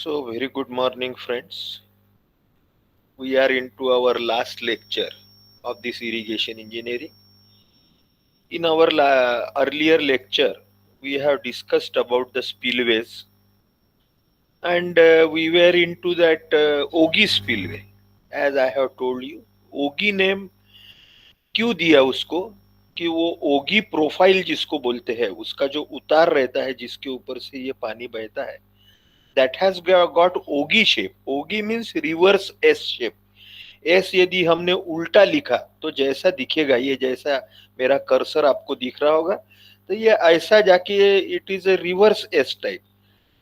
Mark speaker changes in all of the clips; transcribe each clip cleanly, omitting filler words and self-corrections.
Speaker 1: So, very good morning, friends. We are into our last lecture of this irrigation engineering. In our earlier lecture, we have discussed about the spillways, and we were into that Ogi spillway. As I have told you, Oggy name क्यों दिया उसको कि वो ओगी profile जिसको बोलते हैं, उसका जो उतार रहता है जिसके ऊपर से ये पानी बहता है, that has got Oggy shape. Oggy means reverse S shape. S यदि हमने उल्टा लिखा तो जैसा दिखेगा, ये जैसा मेरा कर्सर आपको दिख रहा होगा, तो ये ऐसा जाके it is a reverse S type.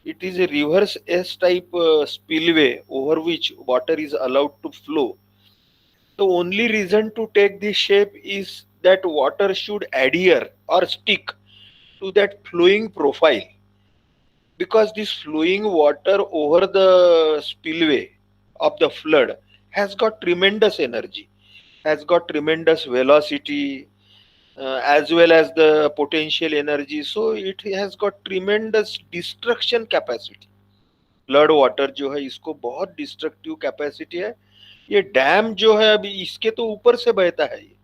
Speaker 1: It is a reverse S type spillway over which water is allowed to flow. The only reason to take this shape is that water should adhere or stick to that flowing profile, because this flowing water over the spillway of the flood has got tremendous energy, has got tremendous velocity, as well as the potential energy. So it has got tremendous destruction capacity. Flood water जो है इसको बहुत destructive capacity है. ये dam जो है अभी इसके तो ऊपर से बहता है ये,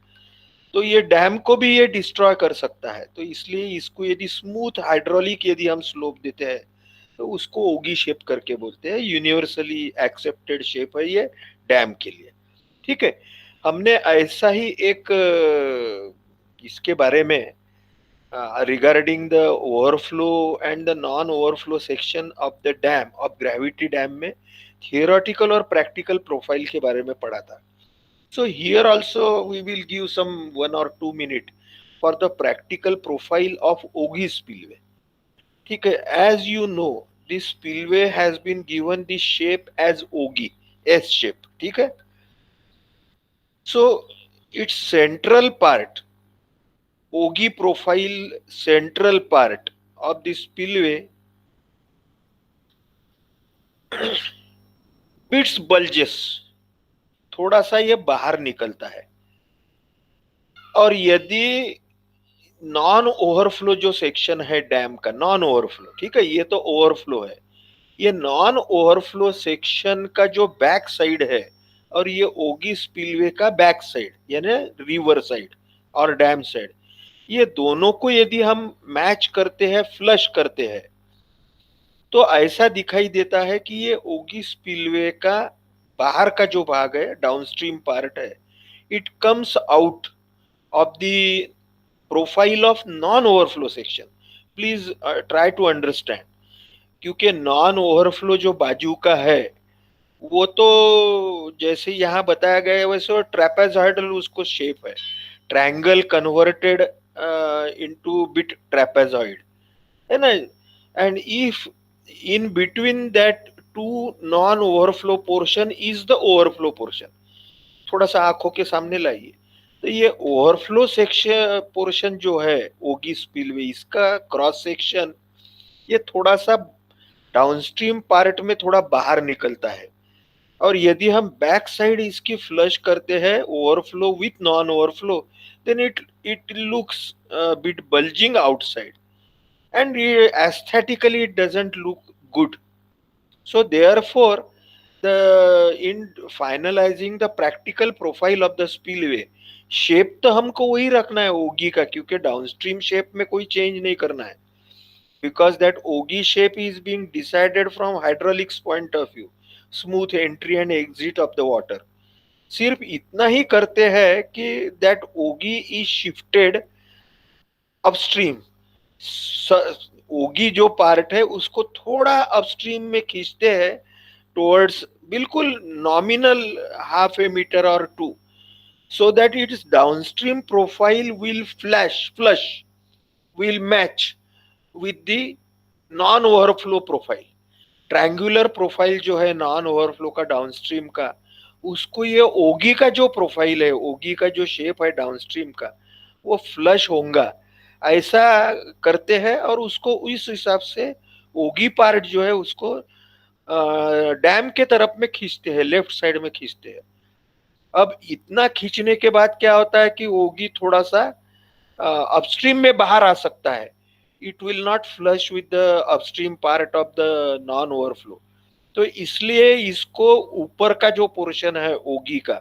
Speaker 1: तो ये डैम को भी ये डिस्ट्रॉय कर सकता है. तो इसलिए इसको यदि स्मूथ हाइड्रोलिक यदि हम स्लोप देते हैं तो उसको ओगी शेप करके बोलते हैं. यूनिवर्सली एक्सेप्टेड शेप है ये डैम के लिए. ठीक है, हमने ऐसा ही एक इसके बारे में regarding the overflow and the non-overflow section of the dam of gravity dam में theoretical और practical profile के बारे में पढ़ा था. So here also we will give some 1 or 2 minutes for the practical profile of Ogi spillway. ठीक है, as you know this spillway has been given the shape as Ogi, S shape. ठीक है, so its central part, Ogi profile central part of the spillway bits bulges, थोड़ा सा ये बाहर निकलता है. और यदि नॉन ओवरफ्लो जो सेक्शन है डैम का, नॉन ओवरफ्लो, ठीक है, ये तो ओवरफ्लो है, ये नॉन ओवरफ्लो सेक्शन का जो बैक साइड है और ये ओगी स्पिलवे का बैक साइड यानी रिवर साइड और डैम साइड, ये दोनों को यदि हम मैच करते हैं, फ्लश करते हैं, तो ऐसा दिखाई देता है कि ये ओगी स्पिलवे का बाहर का जो भाग है, डाउनस्ट्रीम पार्ट है, it comes out of the profile of non overflow section. Please try to understand, क्योंकि नॉन ओवरफ्लो जो बाजू का है वो तो जैसे यहाँ बताया गया है वैसे ट्रेपेजॉइडल उसको शेप है, triangle converted into bit trapezoid है ना. And if in between that two non overflow portion is the overflow portion. थोड़ा सा आंखों के सामने लाइए, तो ये ओवरफ्लो सेक्शन पोर्शन जो है ओगी स्पिलवे, इसका क्रॉस सेक्शन ये थोड़ा सा डाउनस्ट्रीम पार्ट में थोड़ा बाहर निकलता है. और यदि हम बैक साइड इसकी फ्लश करते हैं overflow with non overflow, then it looks bit bulging outside and aesthetically it doesn't look good. So therefore the in finalizing the practical profile of the spillway, shape तो हमको वही रखना है ओगी का, क्योंकि डाउनस्ट्रीम शेप में कोई चेंज नहीं करना है, because that Oggy shape is being decided from hydraulics point of view, smooth entry and exit of the water. सिर्फ इतना ही करते हैं कि that ओगी is shifted अपस्ट्रीम. ओगी जो पार्ट है उसको थोड़ा अपस्ट्रीम में खींचते हैं टुवर्ड्स बिल्कुल नॉमिनल हाफ ए मीटर और 2, so that its downstream profile will flush will match with the non overflow profile. Triangular profile जो है नॉन ओवरफ्लो का डाउनस्ट्रीम का, उसको ये ओगी का जो प्रोफाइल है, ओगी का जो शेप है डाउनस्ट्रीम का, वो फ्लश होगा ऐसा करते हैं. और उसको इस हिसाब से ओगी पार्ट जो है उसको डैम के तरफ में खींचते हैं, लेफ्ट साइड में खींचते हैं. अब इतना खींचने के बाद क्या होता है कि ओगी थोड़ा सा अपस्ट्रीम में बाहर आ सकता है. It will not flush with the upstream part of the non overflow. तो इसलिए इसको ऊपर का जो पोर्शन है ओगी का,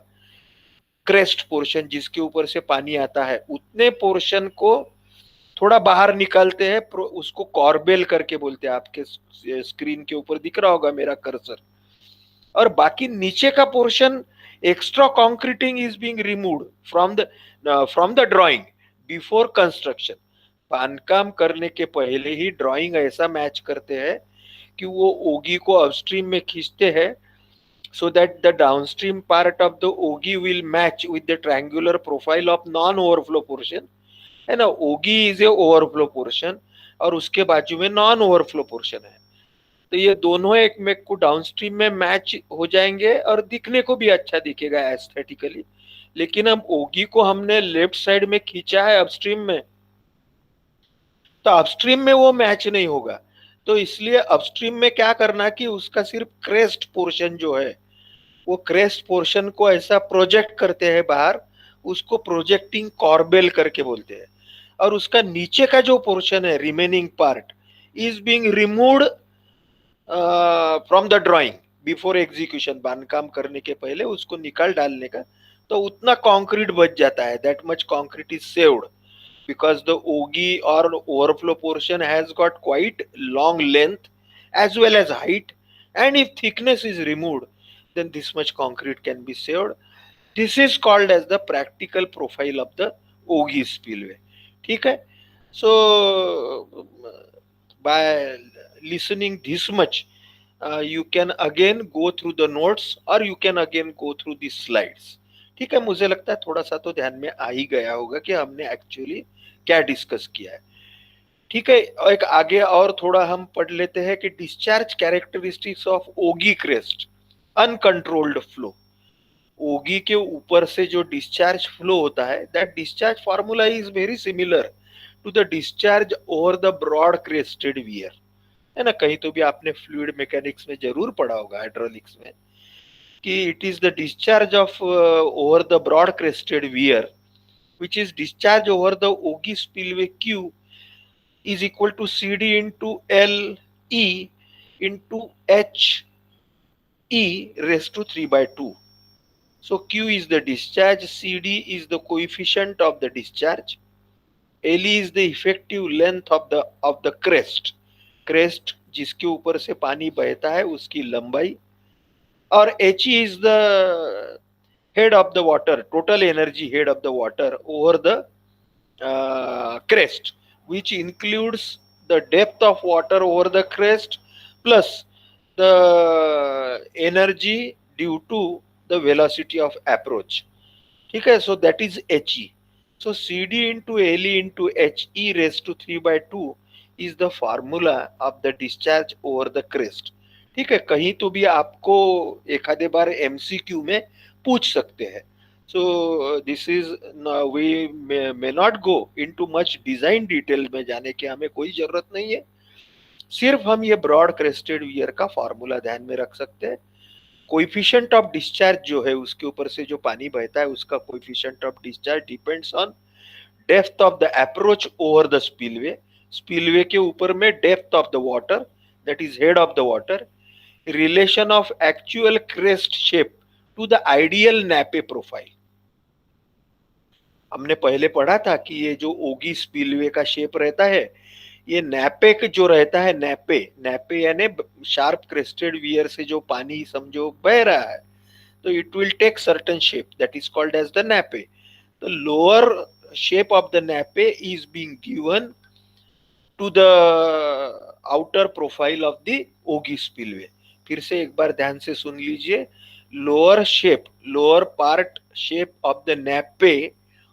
Speaker 1: क्रेस्ट पोर्शन जिसके ऊपर से पानी आता है, उतने पोर्शन को थोड़ा बाहर निकालते हैं, उसको कॉर्बेल करके बोलते हैं। आपके स्क्रीन के ऊपर दिख रहा होगा मेरा कर्सर। और बाकी नीचे का portion, extra concreting is being removed from the drawing before construction. बांधकाम करने के पहले ही ड्राइंग ऐसा मैच करते हैं कि वो ओगी को अपस्ट्रीम में खींचते हैं, so that the downstream part of the OGI will match with the triangular profile of non-overflow portion, है ना। OGI is a overflow portion और उसके बाजू में नॉन ओवरफ्लो पोर्शन है। तो ये दोनों एक में को डाउनस्ट्रीम में मैच हो जाएंगे और दिखने को भी अच्छा दिखेगा एस्थेटिकली। लेकिन अब ओगी को हमने लेफ्ट साइड में खींचा है अपस्ट्रीम में, तो अपस्ट्रीम में वो मैच नहीं होगा। तो इसलिए अपस्ट्रीम में क्या करना कि उसका सिर्फ क्रेस्ट पोर्शन जो है, वो क्रेस्ट पोर्शन को ऐसा प्रोजेक्ट करते हैं बाहर, उसको प्रोजेक्टिंग कॉर्बेल करके बोलते हैं। और उसका नीचे का जो पोर्शन है, remaining part, is being removed from the drawing before execution. बांधकाम करने के पहले उसको निकाल डालने का, तो उतना कंक्रीट बच जाता है, that much concrete is saved because the OGI or overflow portion has got quite long length as well as height, and if thickness is removed, then this much concrete can be saved. This is called as the practical profile of the OGI spillway. ठीक है। So by listening this much, you can again go through the notes or you can again go through these slides. ठीक है, मुझे लगता है थोड़ा सा तो ध्यान में आ ही गया होगा कि हमने एक्चुअली क्या डिस्कस किया है। ठीक है, एक आगे और थोड़ा हम पढ़ लेते हैं कि discharge characteristics of ogee crest uncontrolled flow. Ogee के ऊपर से जो डिस्चार्ज फ्लो होता है, that discharge formula is very similar to the discharge over the broad crested weir, है ना। कहीं तो भी आपने फ्लूइड मैकेनिक्स में जरूर पढ़ा होगा, हाइड्रोलिक्स में, कि it is the discharge of over the broad crested weir which is discharge over the OGI spillway Q is equal to CD into L E into H E raised to 3 by 2. So Q is the discharge, CD is the coefficient of the discharge, LE is the effective length of the crest, crest जिसके ऊपर से पानी बहता है उसकी लंबाई, और HE is the head of the water, total energy head of the water over the crest, which includes the depth of water over the crest plus the energy due to the velocity of approach. ठीक है, so that is HE. So CD into LE into HE raised to 3 by 2 is the formula of the discharge over the crest. ठीक है, कहीं तो भी आपको एक आधे बार MCQ में पूछ सकते हैं। So this is, we may not go into much design detail में जाने की हमें कोई जरूरत नहीं है, सिर्फ हम ये ब्रॉड क्रेस्टेड वियर का फॉर्मूला ध्यान में रख सकते हैं। कोएफिशिएंट ऑफ डिस्चार्ज जो है, उसके ऊपर से जो पानी बहता है उसका coefficient of discharge depends on depth of the approach over the spillway, spillway के ऊपर में depth of the water, that is head of the water, relation of actual crest shape to the ideal nappe profile. हमने पहले पढ़ा था कि ये जो ओगी स्पिलवे का शेप रहता है, ये नैपे जो रहता है, नैपे नैपे यानी शार्प क्रेस्टेड वियर से जो पानी समझो बह रहा है, तो it will take certain shape, that is called as the nappe. तो lower shape of the nappe is being given to the outer profile of the ogee spillway. फिर से एक बार ध्यान से सुन लीजिए, lower shape, lower part shape of the nappe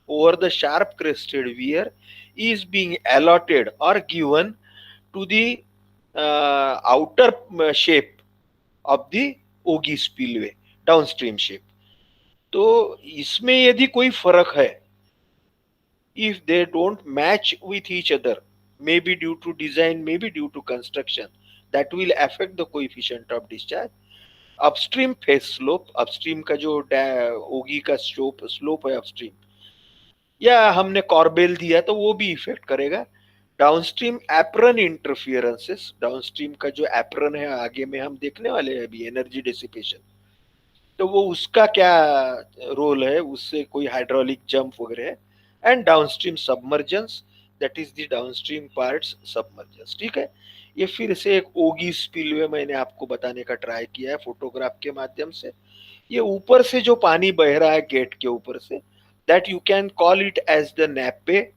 Speaker 1: over the sharp crested weir is being allotted or given to the outer shape of the Oggy spillway, downstream shape. तो इसमें यदि कोई फर्क है, if they don't match with each other, maybe due to design, maybe due to construction, that will affect the coefficient of discharge. Upstream face slope, upstream का जो ओगी का slope है अपस्ट्रीम, या हमने कॉर्बेल दिया तो वो भी इफेक्ट करेगा। डाउनस्ट्रीम एप्रन इंटरफियरेंसेस, डाउनस्ट्रीम का जो एप्रन है आगे में हम देखने वाले हैं अभी, एनर्जी डिसिपेशन, तो वो उसका क्या रोल है, उससे कोई हाइड्रोलिक जंप वगैरह है। And downstream submergence, that is the downstream parts submergence. ठीक है, ये फिर से एक ओगी स्पिलवे मैंने आपको बताने का ट्राई किया है फोटोग्राफ के माध्यम से। ये ऊपर से जो पानी बह रहा है गेट के ऊपर से, that you can call it as the nappe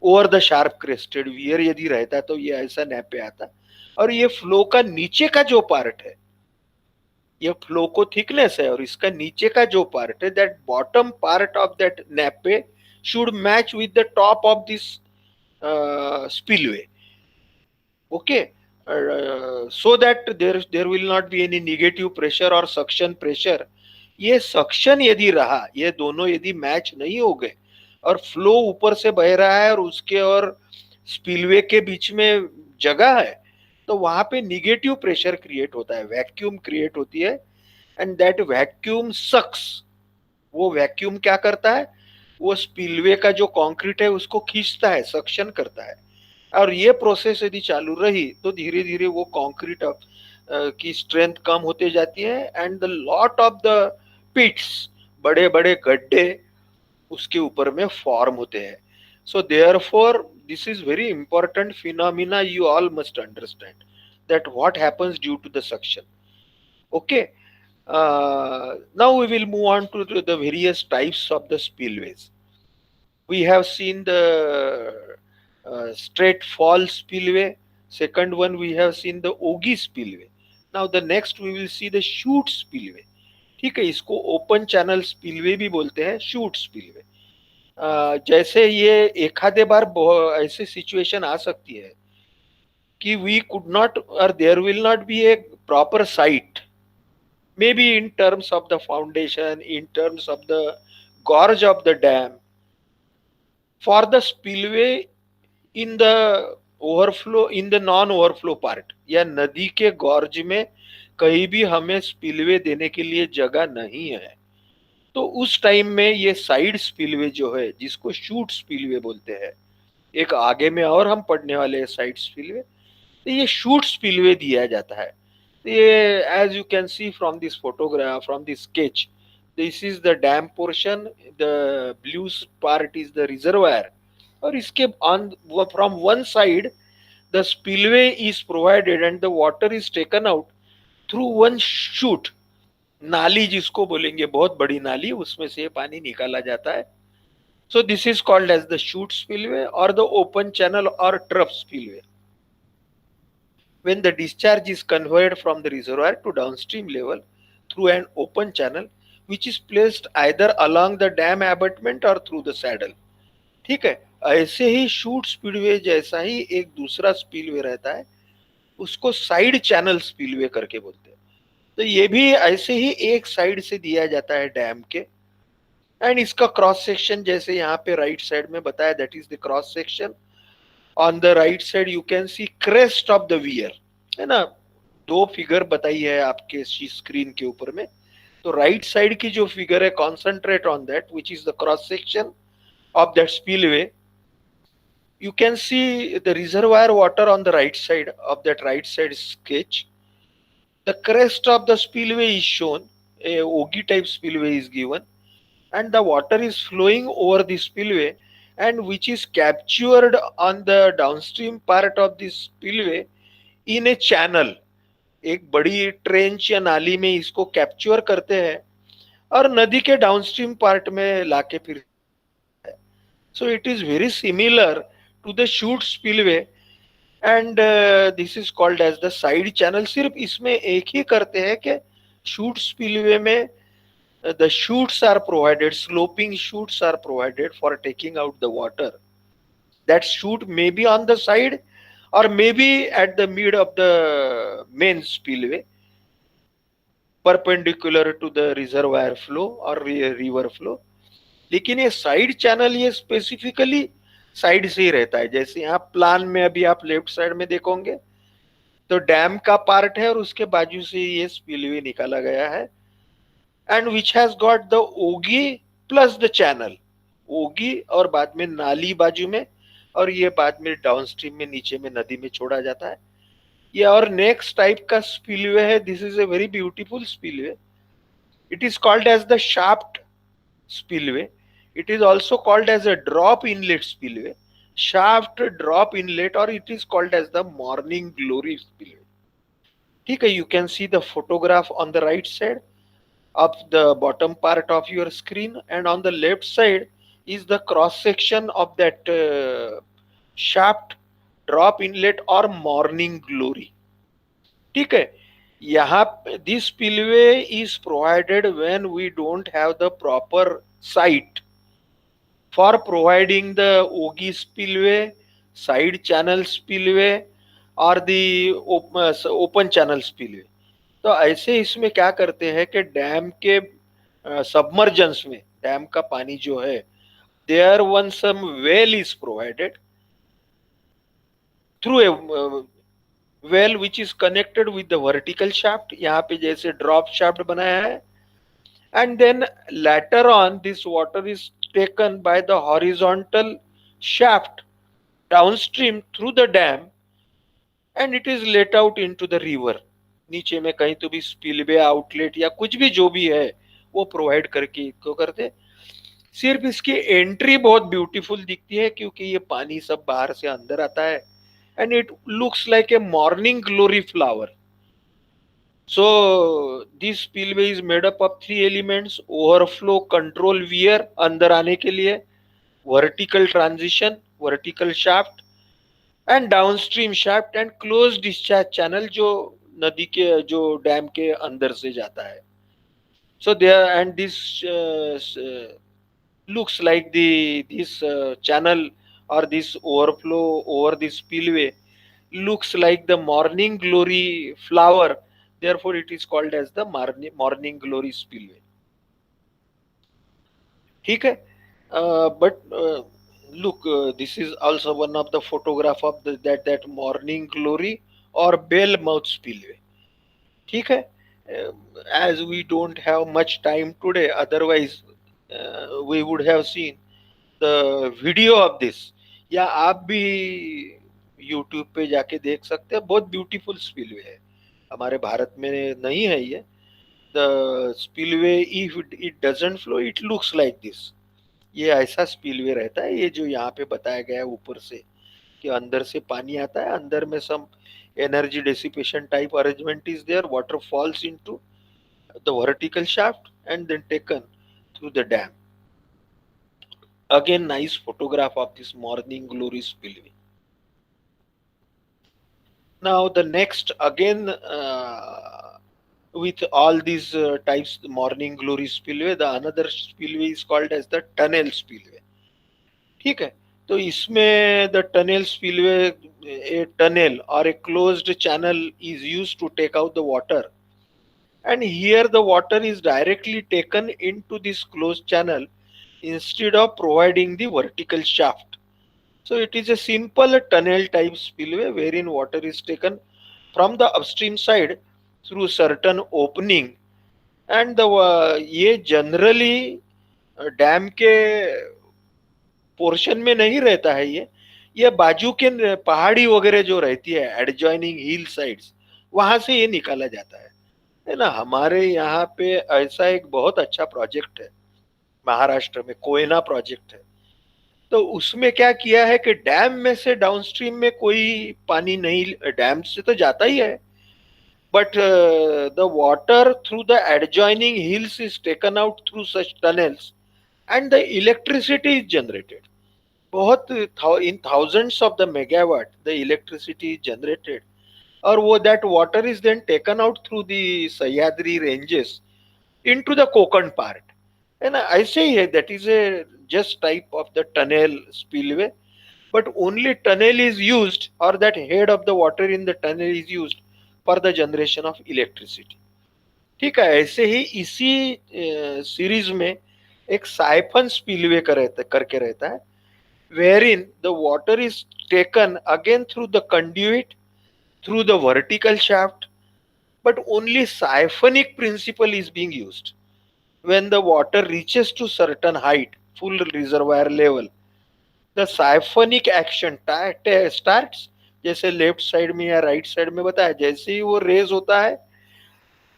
Speaker 1: over the sharp crested weir, यदि रहता तो ये ऐसा नैपे आता। और ये फ्लो का नीचे का जो पार्ट है, ये फ्लो को थिकनेस है, और इसका नीचे का जो पार्ट है, that bottom part of that nappe should match with the top of this spillway. Okay, so that there will not be any negative pressure और सक्शन प्रेशर। ये सक्शन यदि रहा, ये दोनों यदि मैच नहीं हो गए, और फ्लो ऊपर से बह रहा है और उसके और स्पिलवे के बीच में जगह है, तो वहां पे निगेटिव प्रेशर क्रिएट होता है, वैक्यूम क्रिएट होती है। एंड दैट वैक्यूम सक्स, वो वैक्यूम क्या करता है, वो स्पिलवे का जो कंक्रीट है उसको खींचता है, सक्शन करता है। और ये प्रोसेस यदि चालू रही तो धीरे धीरे वो कंक्रीट की स्ट्रेंथ कम होते जाती है, and the lot of the pits, बड़े बड़े गड्ढे उसके ऊपर में फॉर्म होते हैं। So therefore this is very important phenomena, you all must understand that what happens due to the suction. Okay, now we will move on to the various types of the spillways. We have seen the straight fall spillway. Second one we have seen the ogi spillway. Now the next we will see the shoot spillway. ठीक है, इसको open channel spillway भी बोलते हैं, shoot spillway. जैसे ये एक आधे बार ऐसे सिचुएशन आ सकती है कि वी कुड नॉट, और there will not be a proper site, maybe in terms of the foundation, in terms of the gorge of the dam, for the spillway in the overflow, in the non overflow part, या नदी के gorge में कहीं भी हमें spillway देने के लिए जगह नहीं है, तो उस टाइम में ये साइड स्पिलवे जो है, जिसको शूट स्पिलवे बोलते हैं, एक आगे में और हम पढ़ने वाले हैं साइड स्पिलवे, तो ये शूट स्पिलवे दिया जाता है। ये as you can see from this photograph, from this sketch, this is the dam portion, the blue part is the reservoir, और इसके on from one side the spillway is provided and the water is taken out through one chute, नाली जिसको बोलेंगे, बहुत बड़ी नाली, उसमें से पानी निकाला जाता है। So this is called as the chute spillway or the open channel or trough spillway. When the discharge is conveyed from the reservoir to downstream level through an open channel which is placed either along the dam abutment or through the saddle. ठीक है, ऐसे ही shoot spillway जैसा ही एक दूसरा spillway रहता है, उसको side channel spillway करके बोलते हैं। तो ये भी ऐसे ही एक साइड से दिया जाता है डैम के, एंड इसका क्रॉस सेक्शन जैसे यहाँ पे राइट साइड में बताया, that is the cross section. On the right side you can C crest of the wear, है ना, दो फिगर बताई है आपके स्क्रीन के ऊपर में। तो राइट साइड की जो फिगर है, concentrate on that which is the cross section of that spillway. You can see the reservoir water on the right side of that right side sketch. The crest of the spillway is shown, a Ogi type spillway is given, and the water is flowing over the spillway, and which is captured on the downstream part of this spillway in a channel. एक बड़ी trench या नाली में इसको capture करते हैं और नदी के डाउनस्ट्रीम पार्ट में लाके फिर, so it is very similar to the chute spillway and this is called as the side channel. सिर्फ इसमें एक ही करते हैं कि chute spillway में the chutes are provided, sloping chutes are provided for taking out the water. That chute may be on the side or maybe at the mid of the main spillway, perpendicular to the reservoir flow or river flow. लेकिन ये side channel ये specifically side से ही रहता है। जैसे यहाँ plan में अभी आप लेफ्ट साइड में देखोगे तो डैम का पार्ट है और उसके बाजू से ये स्पिलवे निकाला गया है, and which has got the ogee plus the channel, ogee और बाद में नाली बाजू में, और ये बाद में डाउनस्ट्रीम में नीचे में नदी में छोड़ा जाता है। ये और नेक्स्ट टाइप का स्पिलवे है, this is a very beautiful spillway. It is called as the shaft spillway. It is also called as a drop inlet spillway, shaft drop inlet, or it is called as the morning glory spillway. ठीक है, you can see the photograph on the right side of the bottom part of your screen, and on the left side is the cross section of that shaft drop inlet or morning glory. ठीक है, यहाँ this spillway is provided when we don't have the proper site for providing the Ogi spillway, side channel spillway, और the open channel spillway. तो ऐसे इसमें क्या करते हैं कि डैम के सबमर्जेंस में डैम का पानी जो है, there one sump well is provided through a well which is connected with the vertical shaft, यहाँ पे जैसे ड्रॉप शाफ्ट बनाया है, and then later on this water is taken by the horizontal shaft downstream through the dam and it is let out into the river. नीचे में कहीं तो भी स्पिलवे आउटलेट या कुछ भी जो भी है वो प्रोवाइड करके को करते। सिर्फ इसकी एंट्री बहुत ब्यूटीफुल दिखती है क्योंकि ये पानी सब बाहर से अंदर आता है and it looks like a morning glory flower. So this spillway is made up of three elements: overflow control weir अंदर आने के लिए, vertical transition vertical shaft, and downstream shaft and closed discharge channel जो नदी के जो dam के अंदर से जाता है। So there and this looks like the this channel or this overflow over this spillway looks like the morning glory flower, therefore it is called as the morning glory spillway. ठीक है, but look, this is also one of the photograph of that morning glory or bell mouth spillway. ठीक है, as we don't have much time today, otherwise we would have seen the video of this, या आप भी YouTube पे जाके देख सकते हैं, बहुत ब्यूटीफुल स्पिलवे है, हमारे भारत में नहीं है ये। The spillway if it doesn't flow it looks like this, ये ऐसा स्पिलवे रहता है, ये जो यहाँ पे बताया गया है ऊपर से कि अंदर से पानी आता है, अंदर में some energy dissipation type arrangement is there, water falls into the vertical shaft and then taken through the dam. Again, nice photograph of this morning glory spillway. Now the next again with all these types morning glory spillway, the another spillway is called as the tunnel spillway. ठीक है, तो इसमें the tunnel spillway, a tunnel or a closed channel is used to take out the water, and here the water is directly taken into this closed channel instead of providing the vertical shaft. So it is a simple tunnel type spillway wherein water is taken from the upstream side through certain opening, and the ये generally dam के portion में नहीं रहता है, ये बाजू के पहाड़ी वगैरह जो रहती है एडजॉइनिंग हिल साइड्स, वहां से ये निकाला जाता है ना। हमारे यहाँ पे ऐसा एक बहुत अच्छा प्रोजेक्ट है महाराष्ट्र में, कोयना प्रोजेक्ट है, तो उसमें क्या किया है कि डैम में से डाउनस्ट्रीम में कोई पानी नहीं, डैम से तो जाता ही है, but the water through the adjoining hills is taken out through such tunnels and the electricity is generated. बहुत in thousands of the megawatt the electricity is generated, और वो that water is then taken out through the Sahyadri ranges into the Konkan part, है ना। ऐसे ही है, that is a just type of the tunnel spillway, but only tunnel is used, or that head of the water in the tunnel is used for the generation of electricity. ठीक है, ऐसे ही इसी series में एक siphon spillway करके रहता है, wherein the water is taken again through the conduit through the vertical shaft, but only siphonic principle is being used when the water reaches to certain height, full reservoir level, the siphonic action starts, जैसे left side में या right side में बताया, जैसे ही वो raise होता है,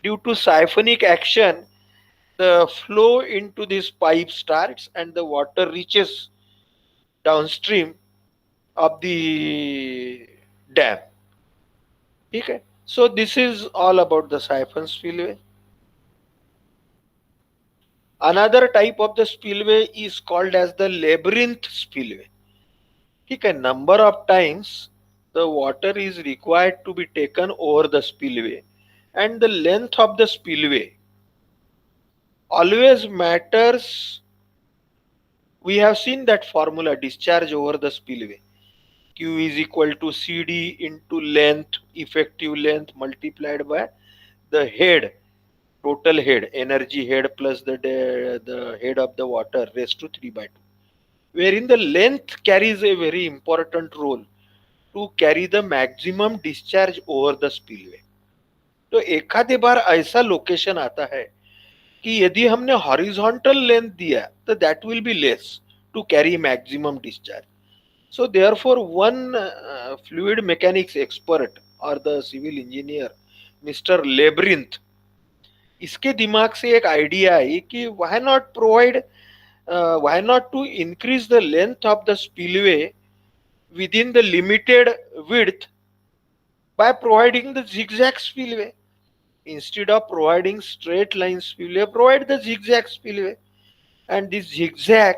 Speaker 1: due to siphonic action the flow into this pipe starts and the water reaches downstream of the dam. ठीक है, so this is all about the siphon spillway. Another type of the spillway is called as the labyrinth spillway. ठीक है, number of times the water is required to be taken over the spillway and the length of the spillway always matters. We have seen that formula, discharge over the spillway. Q is equal to CD into length, effective length multiplied by the head, total head, energy head plus the head of the water raised to 3 by 2. Wherein the length carries a very important role to carry the maximum discharge over the spillway. तो एखादे बार ऐसा location आता है कि यदि हमने horizontal length दिया तो that will be less to carry maximum discharge. So therefore, one fluid mechanics expert or the civil engineer, Mr. Labyrinth, इसके दिमाग से एक आइडिया आई कि why not to increase the length of the spillway within the limited width by providing the zigzag spillway. Instead of providing straight line spillway, provide the zigzag spillway. And this zigzag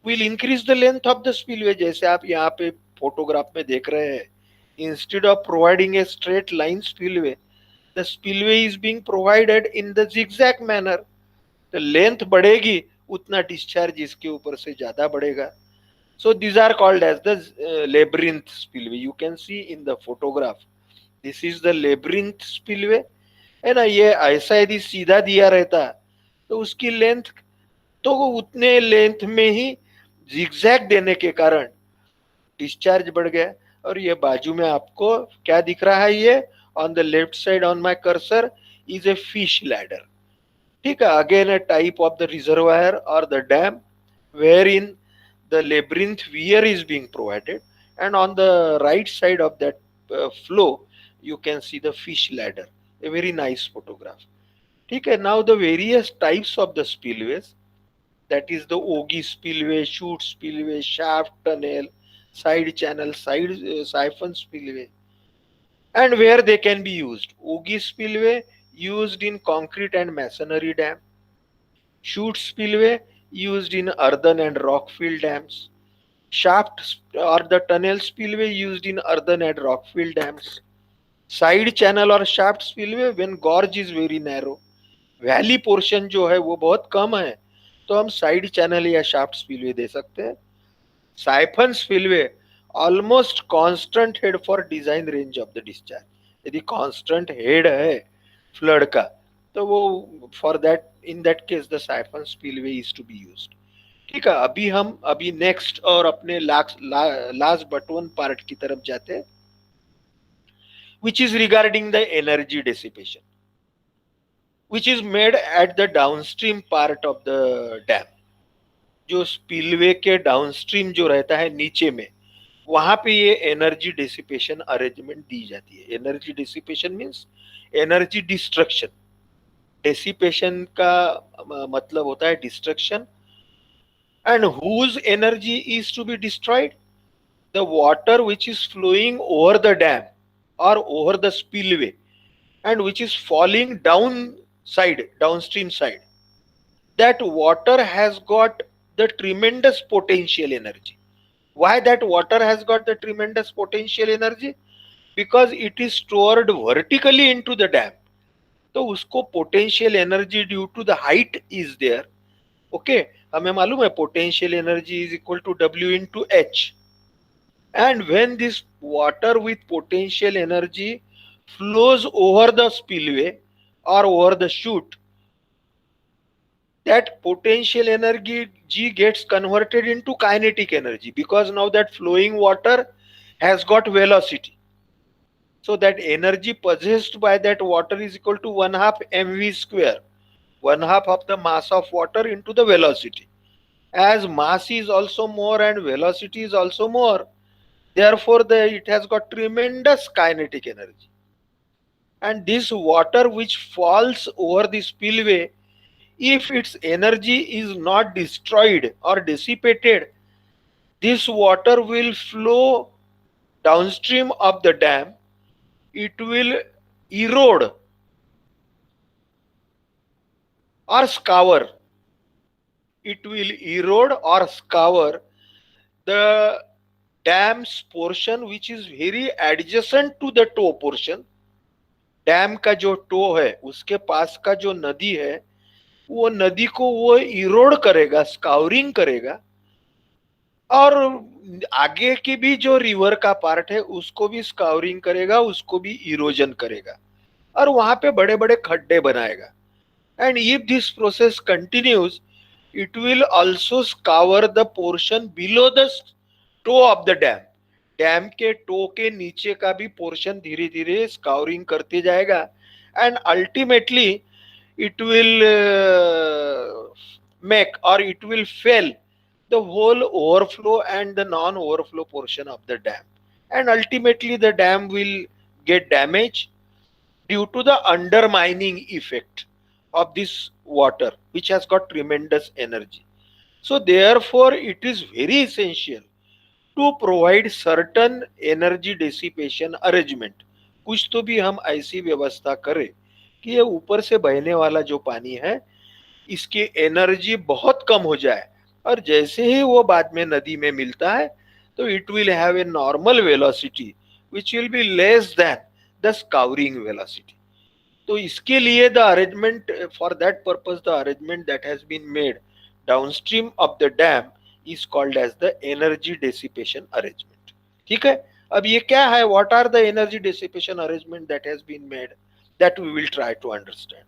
Speaker 1: will increase the length of the spillway. जैसे आप यहाँ पे photograph में देख रहे हैं, instead of providing a straight line spillway, the spillway is being provided in the zigzag manner. तो length बढ़ेगी उतना डिस्चार्ज इसके ऊपर से ज्यादा बढ़ेगा. So these are called as the labyrinth spillway. You can see in the photograph. This is the labyrinth spillway. है ना, ये ऐसा यदि सीधा दिया रहता तो उसकी लेंथ तो वो उतने लेंथ में ही जिगजैग देने के कारण डिस्चार्ज बढ़ गया. और ये बाजू में आपको क्या दिख रहा है, ये on the left side on my cursor is a fish ladder. ठीक है, again a type of the reservoir और the dam wherein the labyrinth weir is being provided and on the right side of that flow you can see the fish ladder, a very nice photograph. ठीक है, now the various types of the spillways, that is the Ogi spillway, chute spillway, shaft tunnel, side channel, siphon spillway, and where they can be used. Ogi spillway used in concrete and masonry dam. Chute spillway used in earthen and rock fill dams. Shaft or the tunnel spillway used in earthen and rock fill dams. Side channel or shaft spillway when gorge is very narrow. Valley portion जो है वो बहुत कम है तो हम side channel या shaft spillway दे सकते हैं. Siphon spillway almost constant head for design range of the discharge. यदि कांस्टेंट हेड है फ्लड का तो वो for that in that case the siphon spillway is to be used. ठीक है, अभी नेक्स्ट और अपने लास्ट बट वन पार्ट की तरफ जाते हैं, which is regarding the energy dissipation which is made at the downstream part of the dam. जो स्पिलवे के डाउनस्ट्रीम जो रहता है नीचे में, वहां पे ये एनर्जी डिसिपेशन अरेंजमेंट दी जाती है. Energy dissipation means energy destruction. Dissipation का मतलब होता है destruction. And whose energy is to be destroyed? The water which is flowing over the dam और over the spillway and which is falling downstream side. That water has got the tremendous potential energy. Why that water has got the tremendous potential energy? Because it is stored vertically into the dam. तो उसको potential energy due to the height is there. Okay, हमें मालूम है potential energy is equal to W into H. And when this water with potential energy flows over the spillway or over the chute, that potential energy gets converted into kinetic energy because now that flowing water has got velocity. So that energy possessed by that water is equal to 1/2 mv square, 1/2 of the mass of water into the velocity. as mass is also more and velocity is also more, therefore it has got tremendous kinetic energy. And this water which falls over the spillway, if its energy is not destroyed or dissipated, this water will flow downstream of the dam. It will erode or scour. It will erode or scour the dam's portion which is very adjacent to the toe portion. Dam का जो to है उसके पास का जो नदी है, वो नदी को वो इरोड करेगा, स्काउरिंग करेगा, और आगे की भी जो रिवर का पार्ट है उसको भी स्काउरिंग करेगा, उसको भी इरोजन करेगा, और वहां पे बड़े बड़े खड्डे बनाएगा. And if this process continues, it will also scour the portion below the toe of the dam. Dam के टो के नीचे का भी पोर्शन धीरे धीरे स्काउरिंग करते जाएगा, and ultimately it will make or it will fill the whole overflow and the non-overflow portion of the dam, and ultimately the dam will get damaged due to the undermining effect of this water which has got tremendous energy. So therefore it is very essential to provide certain energy dissipation arrangement. कुछ तो भी हम ऐसी व्यवस्था करें कि ये ऊपर से बहने वाला जो पानी है इसकी एनर्जी बहुत कम हो जाए, और जैसे ही वो बाद में नदी में मिलता है तो it will have a normal velocity which will be less than the scouring velocity. तो इसके लिए the arrangement, for that purpose the arrangement that has been made downstream of the dam is called as the energy dissipation arrangement. ठीक है, अब ये क्या है, what are the energy dissipation arrangement that has been made, that we will try to understand.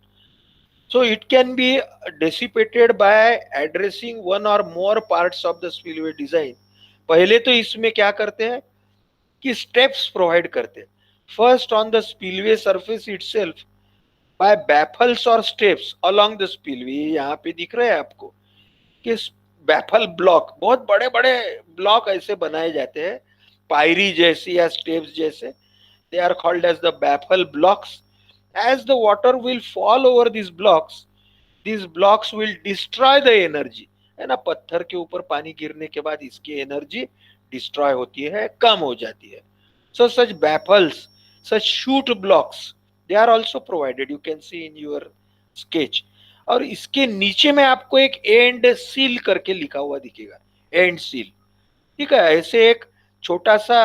Speaker 1: So it can be dissipated by addressing one or more parts of the spillway design. पहले तो इसमें क्या करते हैं कि steps provide करते हैं. First, on the spillway surface itself by baffles और स्टेप्स अलोंग द स्पिलवे. यहाँ पे दिख रहे हैं आपको कि बैफल ब्लॉक, बहुत बड़े बड़े ब्लॉक ऐसे बनाए जाते हैं पायरी जैसे या स्टेप्स जैसे. They are called as the baffle blocks. As the water will fall over these blocks will destroy the energy. है ना, पत्थर के ऊपर पानी गिरने के बाद इसकी एनर्जी डिस्ट्रॉय होती है, कम हो जाती है. So such baffles, such shoot blocks, they are also provided. You can see in your sketch. और इसके नीचे में आपको एक एंड सील करके लिखा हुआ दिखेगा, एंड सील. ठीक है, ऐसे एक छोटा सा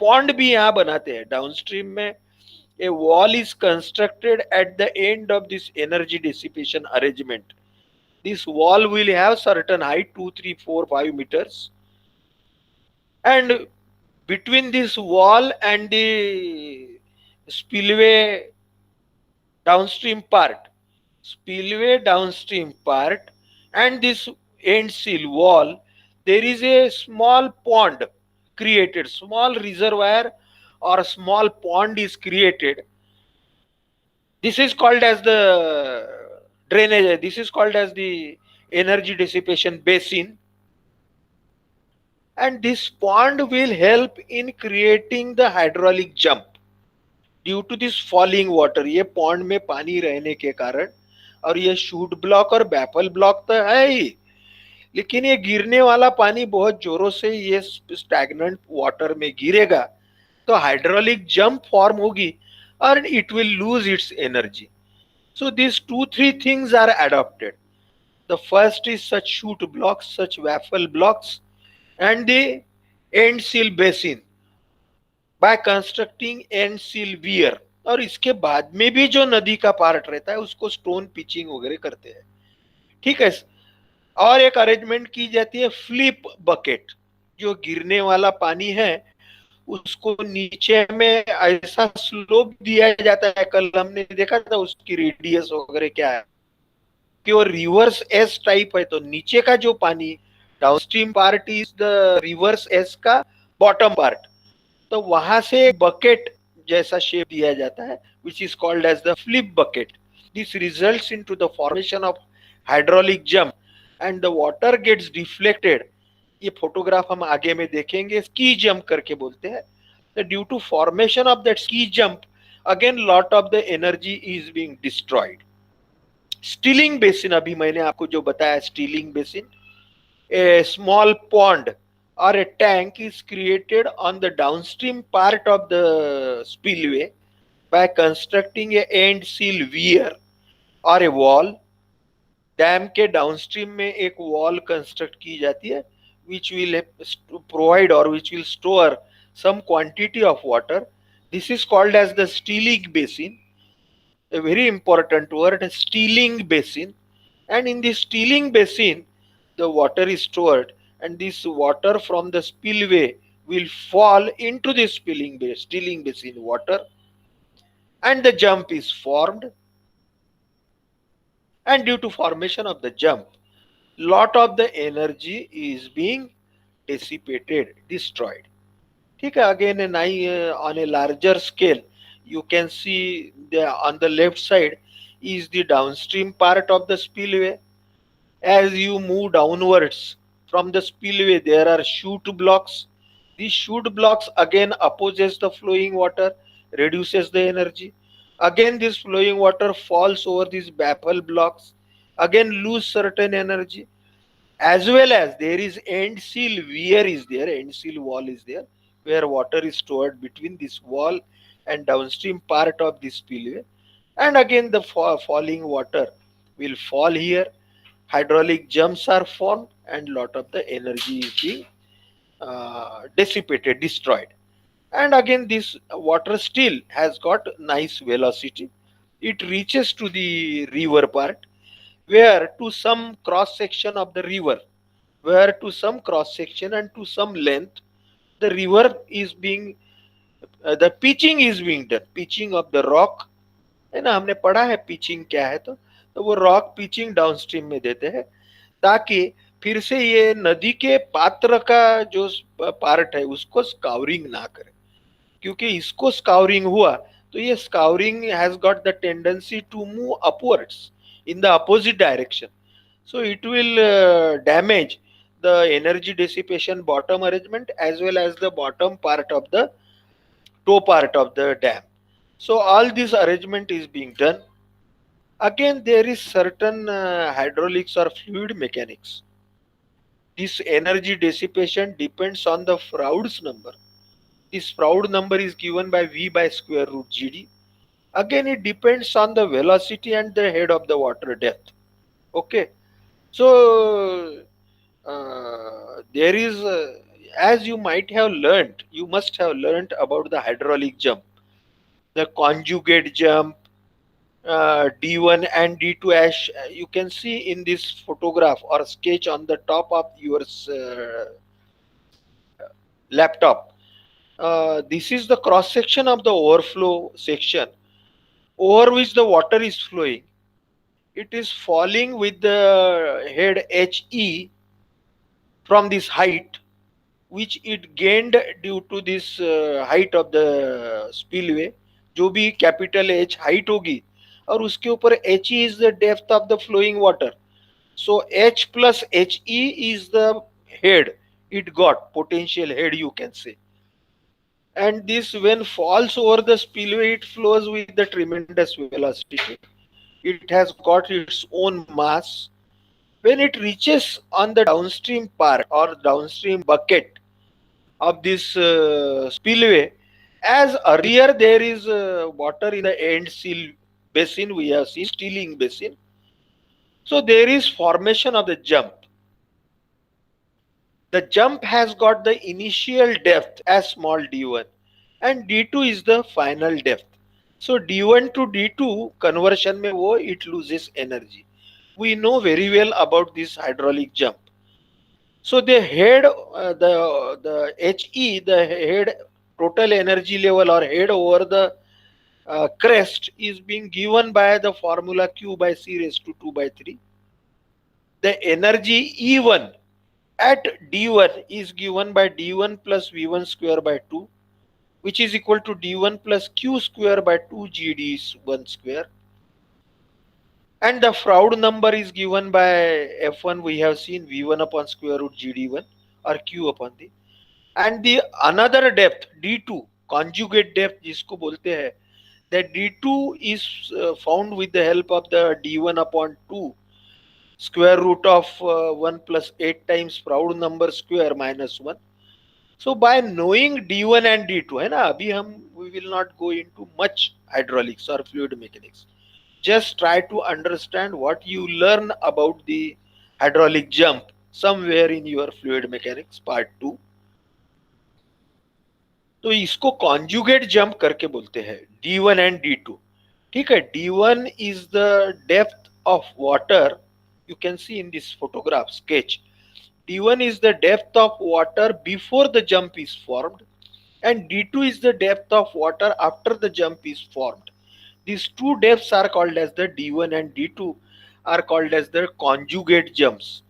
Speaker 1: पॉन्ड भी यहाँ बनाते हैं डाउनस्ट्रीम में. A wall is constructed at the end of this energy dissipation arrangement. This wall will have certain height, 2, 3, 4, 5 meters. And between this wall and the spillway downstream part and this end seal wall, there is a small pond created, small reservoir or a small pond is created. This is called as the drainage, this is called as the energy dissipation basin, and this pond will help in creating the hydraulic jump due to this falling water. ये pond में पानी रहने के कारण, और ये shoot block और baffle block तो है ही, लेकिन ये गिरने वाला पानी बहुत जोरों से ये स्टैग्नेंट वाटर में गिरेगा तो हाइड्रोलिक जंप फॉर्म होगी और it will lose its energy. So these 2-3 things are adopted. The first is such chute blocks, such waffle blocks, and the end seal basin by constructing end seal weir. और इसके बाद में भी जो नदी का पार्ट रहता है उसको स्टोन पिचिंग वगैरह करते हैं. ठीक है, और एक अरेंजमेंट की जाती है फ्लिप बकेट. जो गिरने वाला पानी है उसको नीचे में ऐसा स्लोप दिया जाता है, कल हमने देखा था उसकी रेडियस वगैरह क्या है कि वो रिवर्स एस टाइप है. तो नीचे का जो पानी downstream part is the reverse S का बॉटम पार्ट, तो वहां से बकेट जैसा शेप दिया जाता है which is called as the flip bucket. This results into the formation of hydraulic jump and the water gets deflected. ये फोटोग्राफ हम आगे में देखेंगे, स्की जंप करके बोलते हैं. Due to formation of that ski jump, again lot of the energy is being destroyed. Stealing basin, अभी मैंने आपको जो बताया stealing basin, a small pond or a tank is created on the downstream part of the spillway by constructing a end seal weir or a wall. Dam के downstream में एक wall construct की जाती है which will provide or which will store some quantity of water. This is called as the steeling basin. A very important word, steeling basin. And in this steeling basin, the water is stored, and this water from the spillway will fall into the steeling basin water, and the jump is formed. And due to formation of the jump, lot of the energy is being dissipated, destroyed. ठीक है. Again, on a larger scale, you can see on the left side is the downstream part of the spillway. As you move downwards from the spillway, there are chute blocks. These chute blocks again opposes the flowing water, reduces the energy. Again, this flowing water falls over these baffle blocks, again lose certain energy. As well as there is end seal weir is there, end seal wall is there, where water is stored between this wall and downstream part of this spillway. And again the falling water will fall here, hydraulic jumps are formed, and lot of the energy is being dissipated, destroyed. And again this water still has got nice velocity. It reaches to the river part, where to some cross section of the river, where to some cross section and to some length, the river is being the pitching is being done, pitching of the rock. है ना, हमने पढ़ा है pitching क्या है. तो वो rock pitching downstream में देते हैं, ताकि फिर से ये नदी के पात्र का जो पार्ट है उसको स्काउरिंग ना करे. क्योंकि इसको स्काउरिंग हुआ तो ये scouring has got the tendency to move upwards in the opposite direction. So it will damage the energy dissipation bottom arrangement as well as the bottom part of the toe part of the dam. So all this arrangement is being done. Again, there is certain hydraulics or fluid mechanics. This energy dissipation depends on the Froude's number. This Froude number is given by V by square root GD. Again, it depends on the velocity and the head of the water depth. Okay. So there is, as you might have learnt, you must have learnt about the hydraulic jump, the conjugate jump, D1 and D2, as you can see in this photograph or sketch on the top of your laptop. This is the cross section of the overflow section over which the water is flowing. It is falling with the head HE from this height, which it gained due to this height of the spillway. जो भी capital H height होगी और उसके ऊपर HE is the depth of the flowing water. So H plus HE is the head it got, potential head you can say. And this when falls over the spillway, it flows with the tremendous velocity. It has got its own mass. When it reaches on the downstream part or downstream bucket of this spillway, as earlier there is water in the end seal basin, we have seen steeling basin. So there is formation of the jump. The jump has got the initial depth as small d1 and d2 is the final depth. So d1 to d2 conversion में वो it loses energy. We know very well about this hydraulic jump. So the head, the HE, the head total energy level or head over the crest is being given by the formula Q by C raised to 2 by 3. The energy E1 at D1 is given by D1 plus V1 square by 2, which is equal to D1 plus Q square by 2 GD1 square. And the Froude number is given by F1, we have seen V1 upon square root GD1 or Q upon the, and the another depth D2 conjugate depth जिसको बोलते हैं, that D2 is found with the help of the D1 upon 2 square root of 1 plus 8 times Froude number square minus 1. So by knowing D1 and D2 है ना, अभी हम we will not go into much hydraulics or fluid mechanics. Just try to understand what you learn about the hydraulic jump somewhere in your fluid mechanics part 2. तो इसको conjugate jump करके बोलते हैं D1 and D2. ठीक है, D1 is the depth of water, you can see in this photograph sketch. D1 is the depth of water before the jump is formed, and D2 is the depth of water after the jump is formed. These two depths are called as the D1 and D2 are called as the conjugate jumps.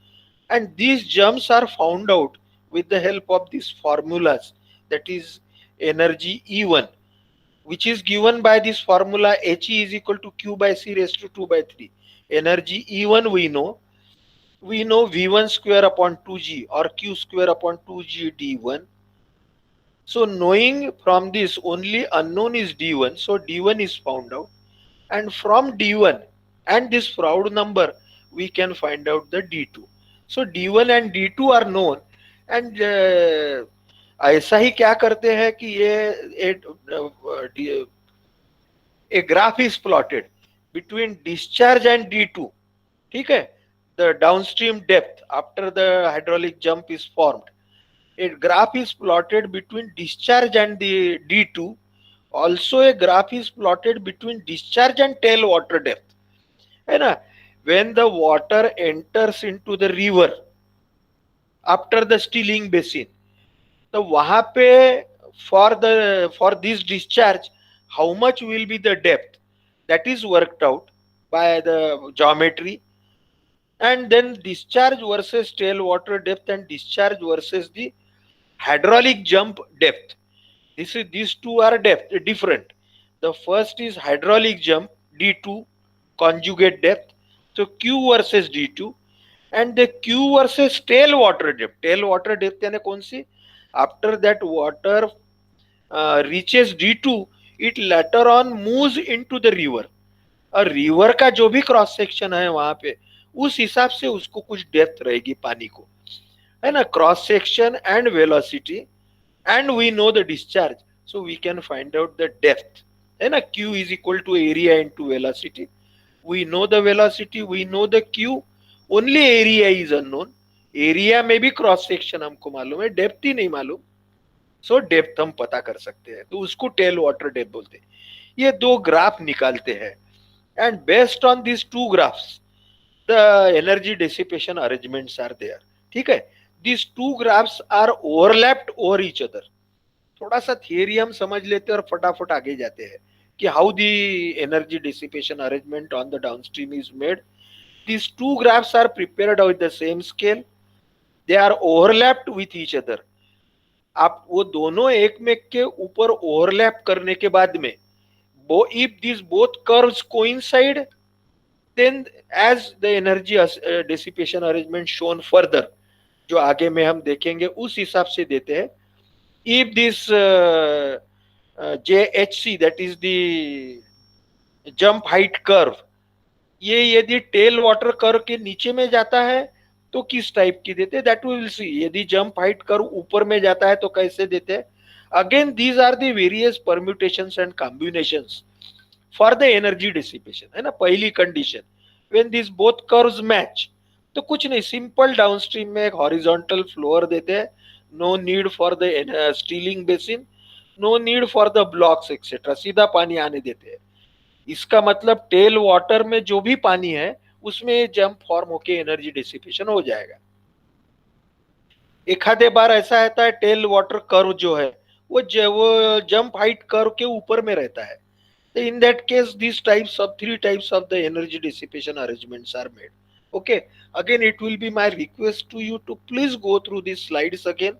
Speaker 1: And these jumps are found out with the help of these formulas, that is energy E1, which is given by this formula He is equal to Q by C raised to 2 by 3. Energy E1 we know V1 square upon 2G or Q square upon 2G D1. So knowing from this only unknown is D1, so D1 is found out, and from D1 and this Froude number we can find out the D2. So D1 and D2 are known, and ऐसा ही क्या करते हैं कि ये a graph is plotted between discharge and D2. ठीक है, the downstream depth after the hydraulic jump is formed. A graph is plotted between discharge and the D2. Also a graph is plotted between discharge and tail water depth. है ना, when the water enters into the river after the stealing basin, तो वहां पे for this discharge how much will be the depth, that is worked out by the geometry, and then discharge versus tail water depth and discharge versus the hydraulic jump depth. These two are depth different. The first is hydraulic jump D2 conjugate depth, so Q versus D2, and the Q versus tail water depth. Tail water depth यानी कौन सी? After that water reaches D2, it later on moves into the river. और river का जो भी cross section है वहां पे, उस हिसाब से उसको कुछ डेप्थ रहेगी पानी को, है ना, cross section and velocity, and we know the discharge, so we can find out the depth, है ना. Q is equal to area into velocity. We know the velocity, we know the Q, only area is unknown. Area में भी cross section हमको मालूम है, depth ही नहीं मालूम. सो depth हम पता कर सकते हैं, तो उसको टेल वाटर डेप्थ बोलते हैं. ये दो ग्राफ निकालते हैं, and based on this two graphs the energy dissipation arrangements are there. ठीक है, this two graphs are overlapped over each other. थोड़ा सा थियरी हम समझ लेते हैं और फटाफट आगे जाते हैं कि how the energy dissipation arrangement on the downstream is made. This two graphs are prepared with the same scale, they are overlapped with each other. आप वो दोनों एक में के ऊपर ओवरलैप करने के बाद में, if these both curves coincide, then as the energy dissipation arrangement shown further, जो आगे में हम देखेंगे उस हिसाब से देते हैं. If this JHC, that is the jump height curve, ये यदि टेल वाटर कर्व के नीचे में जाता है तो किस टाइप की देते हैं, दैट वी विल सी. यदि जंप हाइट कर्व ऊपर में जाता है तो कैसे देते हैं. Again these are the various permutations and combinations for the energy dissipation, है ना. पहली condition when this both curves match, तो कुछ नहीं, सिंपल डाउनस्ट्रीम में एक हॉरिजॉन्टल फ्लोअर देते हैं. No need for the stilling basin, no need for the blocks etcetera, सीधा पानी आने देते हैं. इसका मतलब टेल वाटर में जो भी पानी है उसमें जंप फॉर्म होके एनर्जी डिसिपेशन हो जाएगा. एक आधे बार ऐसा रहता है टेल वाटर कर्व जो है वो जंप हाइट कर्व के ऊपर में रहता है. In that case, these three types of the energy dissipation arrangements are made. Okay, again it will be my request to you to please go through these slides again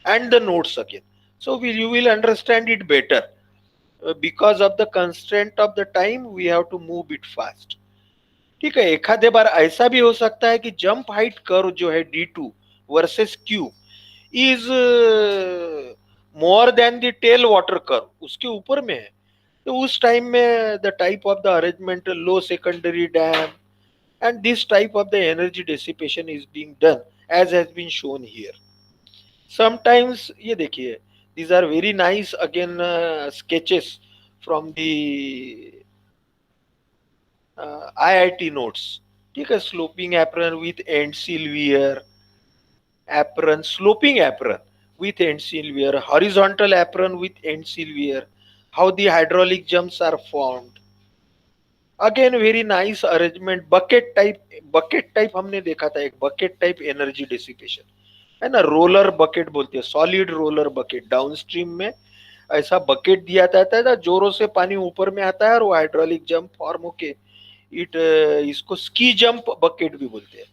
Speaker 1: and the notes again, so you will understand it better. Because of the constraint of the time, we have to move it fast. ठीक है, एखादे बार ऐसा भी हो सकता है कि jump height curve जो है D2 versus Q is more than the tail water curve, उसके ऊपर में है। तो उस टाइम में the type of the arrangement low secondary dam and this type of the energy dissipation is being done as has been shown here. Sometimes ये देखिए, these are very nice again sketches from the IIT notes. ठीक है, sloping apron with end seal wear, apron sloping apron with end seal wear, horizontal apron with end seal wear, how the hydraulic jumps are formed. Again very nice arrangement, bucket type हमने देखा था, एक bucket type energy dissipation है ना, roller bucket बोलते हैं, solid roller bucket. Downstream में ऐसा बकेट दिया जाता है ना, जोरों से पानी ऊपर में आता है और वो हाइड्रोलिक जंप फॉर्म होके इट इसको स्की जंप बकेट भी बोलते हैं।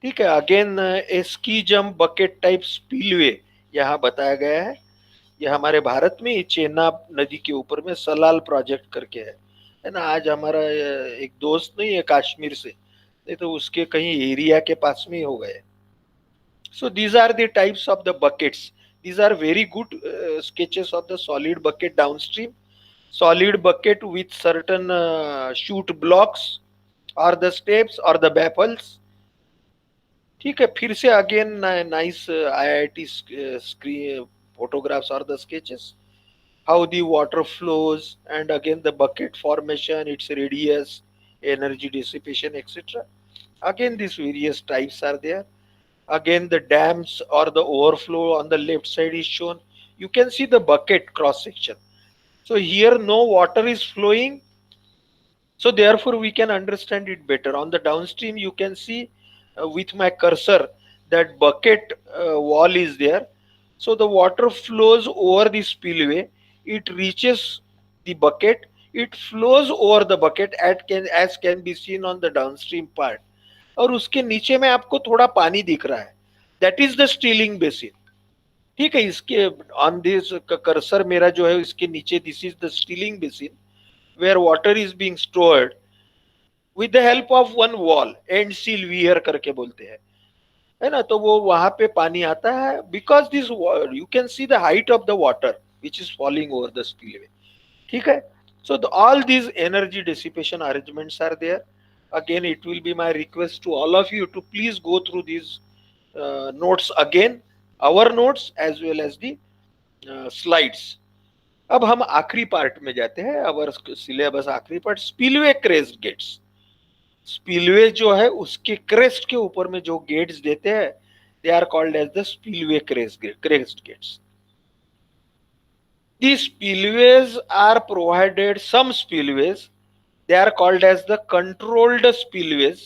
Speaker 1: ठीक है, again a ski jump bucket type spillway यहाँ बताया गया है। ये हमारे भारत में ही चेनाब नदी के ऊपर में सलाल प्रोजेक्ट करके है ना। आज हमारा एक दोस्त नहीं है कश्मीर से, नहीं तो उसके कहीं एरिया के पास में ही हो गए। So these are the types of the buckets, these are very good sketches of the solid bucket downstream. Solid bucket with certain chute blocks or the steps or the baffles. ठीक है, फिर से again nice IIT screen photographs or the sketches, how the water flows, and again the bucket formation, its radius, energy dissipation, etc. Again these various types are there. Again the dams or the overflow on the left side is shown. You can see the bucket cross section. So here no water is flowing, so therefore we can understand it better. On the downstream you can see with my cursor that bucket wall is there. So the water flows over the spillway, it reaches the bucket, it flows over the bucket as can be seen on the downstream part. और उसके नीचे में आपको थोड़ा पानी दिख रहा है, that is the stilling basin. ठीक है, इसके ऑन दिस कर्सर मेरा जो है इसके नीचे, this is the stilling basin where water is being stored with the help of one wall, and sill weir करके बोलते हैं, है ना। तो वो वहां पे पानी आता है because this you can see the height of the water which is falling over the spillway. ठीक है, so all these energy dissipation arrangements are there. Again it will be my request to all of you to please go through these notes again, our notes as well as the slides. अब हम आखिरी part में जाते हैं, our syllabus आखिरी part, spillway crest gates. Spillway जो है उसके क्रेस्ट के ऊपर में जो गेट्स देते हैं, they are called as the spillway crest gates. These spillways are provided, some spillways, they are called as the controlled spillways,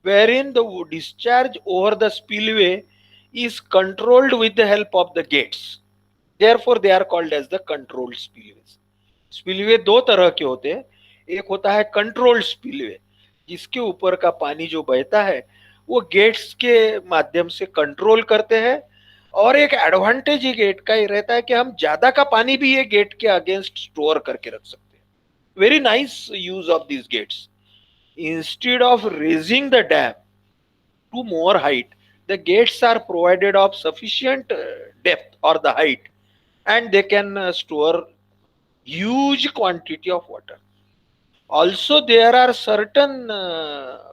Speaker 1: wherein the discharge over the spillway is controlled with the help of the gates. Therefore, they are called as the controlled spillways. Spillway दो तरह के होते हैं, एक होता है controlled spillway, जिसके ऊपर का पानी जो बहता है वो गेट्स के माध्यम से कंट्रोल करते हैं। और एक एडवांटेज ही गेट का ही रहता है कि हम ज्यादा का पानी भी ये गेट के अगेंस्ट स्टोर करके रख सकते हैं। Very nice use of this gates. Instead of raising the dam to more height, the gates are provided of sufficient depth और the height, and they can store huge quantity of water. Also there are certain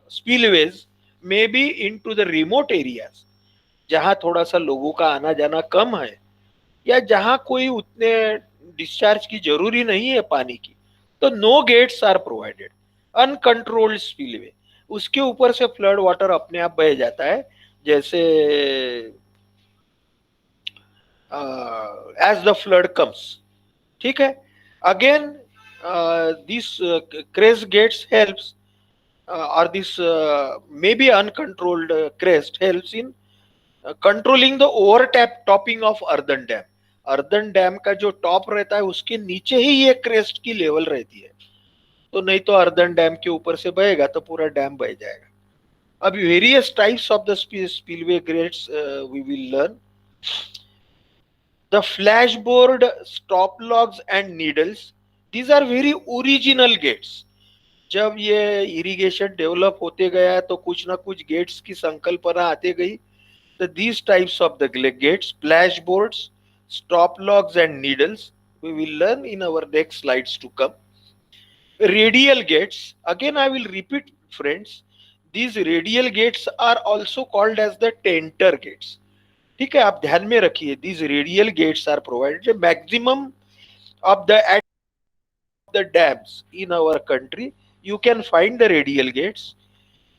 Speaker 1: spillways maybe into the remote areas, जहां थोड़ा सा लोगों का आना जाना कम है या जहां कोई उतने डिस्चार्ज की जरूरी नहीं है पानी की, तो no gates are provided. Uncontrolled spillway, उसके ऊपर से फ्लड वाटर अपने आप बह जाता है, जैसे एज द फ्लड कम्स। ठीक है, again this crest gates helps or this maybe uncontrolled crest helps in controlling the overtopping of earthen dam. Earthen dam का जो टॉप रहता है उसके नीचे ही ये क्रेस्ट की लेवल रहती है, तो नहीं तो अर्दन डैम के ऊपर से बहेगा तो पूरा डैम बह जाएगा। अब various types of the spillway gates we will learn. The flashboard, stop logs and needles, these are very original gates. जब ये इरिगेशन डेवलप होते गया तो कुछ ना कुछ गेट्स की संकल्पना आते गई. तो these types of the gates, splashboards, stop logs and needles, we will learn in our next slides to come. Radial gates, again I will repeat friends, these radial gates are also called as the tenter gates. ठीक है, आप ध्यान में रखिए, these radial gates are provided maximum of the dams in our country. You can find the radial gates.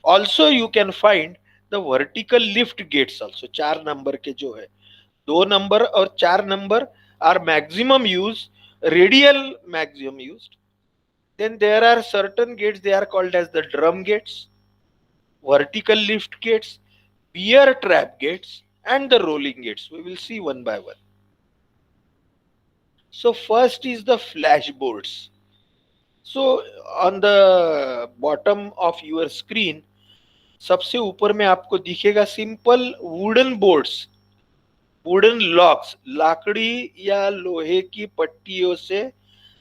Speaker 1: Also you can find the vertical lift gates also. 4 number के जो है, 2 number और 4 number are maximum use, radial maximum used. Then there are certain gates, they are called as the drum gates, vertical lift gates, bear trap gates, and the rolling gates. We will see one by one. So first is the flashboards. So on the bottom of your screen, सबसे ऊपर में आपको दिखेगा simple wooden boards, wooden logs, लाकड़ी या लोहे की पट्टियों से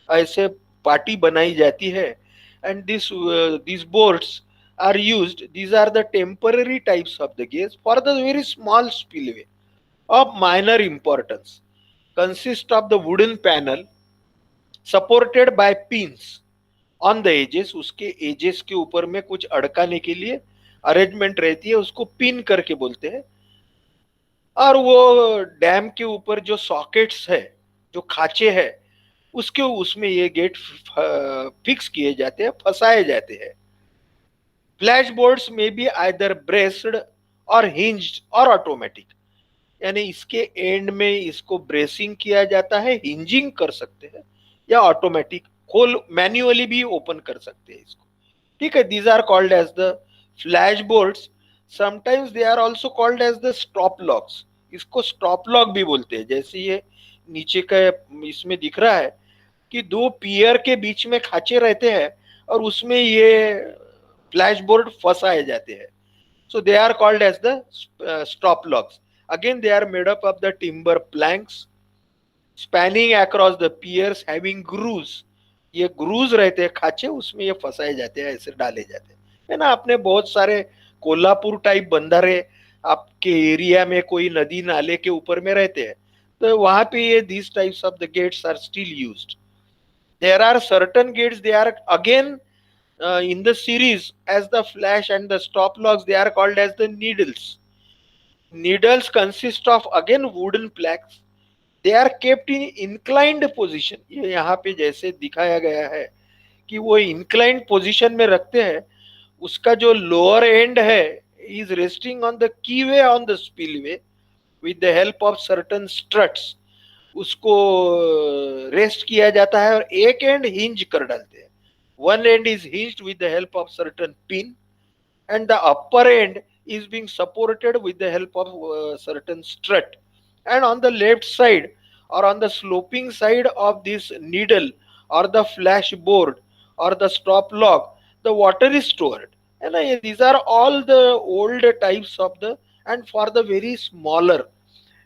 Speaker 1: ऐसे पार्टी बनाई जाती है. And this boards are used, these are the temporary types of the gates for the very small spillway of minor importance, consist of the wooden panel supported by pins on the edges. उसके edges के ऊपर में कुछ अड़काने के लिए arrangement रहती है, उसको पिन करके बोलते हैं. और वो डैम के ऊपर जो सॉकेट्स है, जो खांचे है, उसके उसमें ये गेट फिक्स किए जाते हैं, फंसाए जाते हैं. फ्लैश बोर्ड्स में भी आइदर ब्रेस्ड और हिंज्ड और ऑटोमेटिक, यानी इसके एंड में इसको ब्रेसिंग किया जाता है, हिंजिंग कर सकते हैं, या ऑटोमेटिक खोल मैन्युअली भी ओपन कर सकते हैं इसको. ठीक है, these are called as the flash boards. Sometimes they are also called as the stop locks. इसको स्टॉप लॉक भी बोलते हैं. जैसे ये नीचे का इसमें दिख रहा है कि 2 पियर के बीच में खांचे रहते हैं और उसमें ये फ्लैश बोर्ड फंसाए जाते हैं. So they are called as the stop logs. Again, they are made up of the timber planks spanning across the piers having grooves. ये ग्रूज रहते हैं खांचे, उसमें ये फंसाए जाते हैं, ऐसे डाले जाते हैं. है ना, आपने बहुत सारे कोल्हापुर टाइप बंदरे आपके एरिया में कोई नदी नाले के ऊपर में रहते हैं, तो वहां पे ये these types of the gates are still used. There are certain gates, they are again in the series as the flash and the stop logs, they are called as the needles. Needles consist of again wooden planks. They are kept in inclined position. ये यहाँ पे जैसे दिखाया गया है कि वो inclined position में रखते हैं. उसका जो lower end है is resting on the keyway on the spillway with the help of certain struts. उसको रेस्ट किया जाता है और एक एंड हिंज कर डालते हैं. One end is hinged with the help of certain pin, and the upper end is being supported with the help of certain strut. And on the left side or on the sloping side of this needle or the flash board or the stop lock, the water is stored. And these are all the old types of the, and for the very smaller